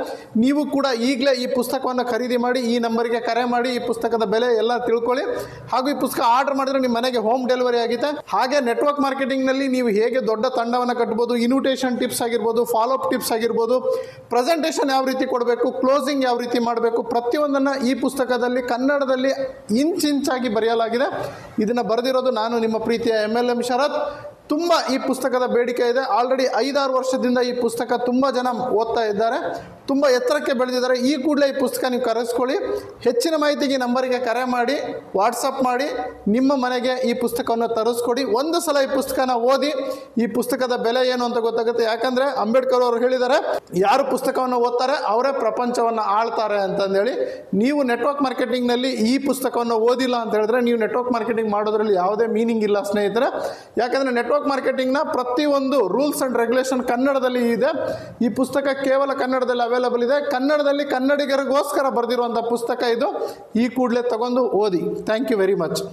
ನೀವು ಕೂಡ ಈಗಲೇ ಈ ಪುಸ್ತಕವನ್ನು ಖರೀದಿ ಮಾಡಿ, ಈ ನಂಬರ್ಗೆ ಕರೆ ಮಾಡಿ, ಈ ಪುಸ್ತಕದ ಬೆಲೆ ಎಲ್ಲ ತಿಳ್ಕೊಳ್ಳಿ. ಹಾಗೂ ಈ ಪುಸ್ತಕ ಆರ್ಡರ್ ಮಾಡಿದ್ರೆ ನಿಮ್ಮ ಮನೆಗೆ ಹೋಮ್ ಡೆಲಿವರಿ ಆಗಿದೆ. ಹಾಗೆ ನೆಟ್ವರ್ಕ್ ಮಾರ್ಕೆಟಿಂಗ್ ನಲ್ಲಿ ನೀವು ಹೇಗೆ ದೊಡ್ಡ ತಂಡವನ್ನು ಕಟ್ಟಬಹುದು, ಇನ್ವಿಟೇಷನ್ ಟಿಪ್ಸ್ ಆಗಿರ್ಬೋದು, ಫಾಲೋ ಅಪ್ ಟಿಪ್ಸ್ ಆಗಿರ್ಬೋದು, ಪ್ರೆಸೆಂಟೇಷನ್ ಯಾವ ರೀತಿ ಕೊಡಬೇಕು, ಕ್ಲೋಸಿಂಗ್ ಯಾವ ರೀತಿ ಮಾಡಬೇಕು, ಪ್ರತಿಯೊಂದನ್ನು ಈ ಪುಸ್ತಕದಲ್ಲಿ ಕನ್ನಡದಲ್ಲಿ ಇಂಚಾಗಿ ಬರೆಯಲಾಗಿದೆ. ಇದನ್ನ ಬರೆದಿರೋದು ನಾನು, ನಿಮ್ಮ ಪ್ರೀತಿಯ MLM ಶರತ್. ತುಂಬ ಈ ಪುಸ್ತಕದ ಬೇಡಿಕೆ ಇದೆ. ಆಲ್ರೆಡಿ 5-6 ವರ್ಷದಿಂದ ಈ ಪುಸ್ತಕ ತುಂಬ ಜನ ಓದ್ತಾ ಇದ್ದಾರೆ, ತುಂಬ ಎತ್ತರಕ್ಕೆ ಬೆಳೆದಿದ್ದಾರೆ. ಈ ಕೂಡಲೇ ಈ ಪುಸ್ತಕ ನೀವು ಕರೆಸ್ಕೊಳ್ಳಿ. ಹೆಚ್ಚಿನ ಮಾಹಿತಿಗೆ ನಂಬರಿಗೆ ಕರೆ ಮಾಡಿ, ವಾಟ್ಸಪ್ ಮಾಡಿ, ನಿಮ್ಮ ಮನೆಗೆ ಈ ಪುಸ್ತಕವನ್ನು ತರಿಸ್ಕೊಡಿ. ಒಂದು ಸಲ ಈ ಪುಸ್ತಕನ ಓದಿ, ಈ ಪುಸ್ತಕದ ಬೆಲೆ ಏನು ಅಂತ ಗೊತ್ತಾಗುತ್ತೆ. ಯಾಕಂದರೆ ಅಂಬೇಡ್ಕರ್ ಅವರು ಹೇಳಿದ್ದಾರೆ, ಯಾರು ಪುಸ್ತಕವನ್ನು ಓದ್ತಾರೆ ಅವರೇ ಪ್ರಪಂಚವನ್ನು ಆಳ್ತಾರೆ ಅಂತಂದೇಳಿ. ನೀವು ನೆಟ್ವರ್ಕ್ ಮಾರ್ಕೆಟಿಂಗ್ನಲ್ಲಿ ಈ ಪುಸ್ತಕವನ್ನು ಓದಿಲ್ಲ ಅಂತ ಹೇಳಿದ್ರೆ ನೀವು ನೆಟ್ವರ್ಕ್ ಮಾರ್ಕೆಟಿಂಗ್ ಮಾಡೋದ್ರಲ್ಲಿ ಯಾವುದೇ ಮೀನಿಂಗ್ ಇಲ್ಲ ಸ್ನೇಹಿತರೆ. ಯಾಕಂದರೆ ನೆಟ್ವರ್ಕ್ ಮಾರ್ಕೆಟಿಂಗ್ನ ಪ್ರತಿಯೊಂದು ರೂಲ್ಸ್ ಅಂಡ್ ರೆಗ್ಯುಲೇಷನ್ ಕನ್ನಡದಲ್ಲಿ ಇದೆ. ಈ ಪುಸ್ತಕ ಕೇವಲ ಕನ್ನಡದಲ್ಲಿ ಅವೈಲಬಲ್ ಇದೆ. ಕನ್ನಡದಲ್ಲಿ ಕನ್ನಡಿಗರಿಗೋಸ್ಕರ ಬರೆದಿರುವಂಥ ಪುಸ್ತಕ ಇದು. ಈ ಕೂಡಲೇ ತಗೊಂಡು ಓದಿ. Thank you very much.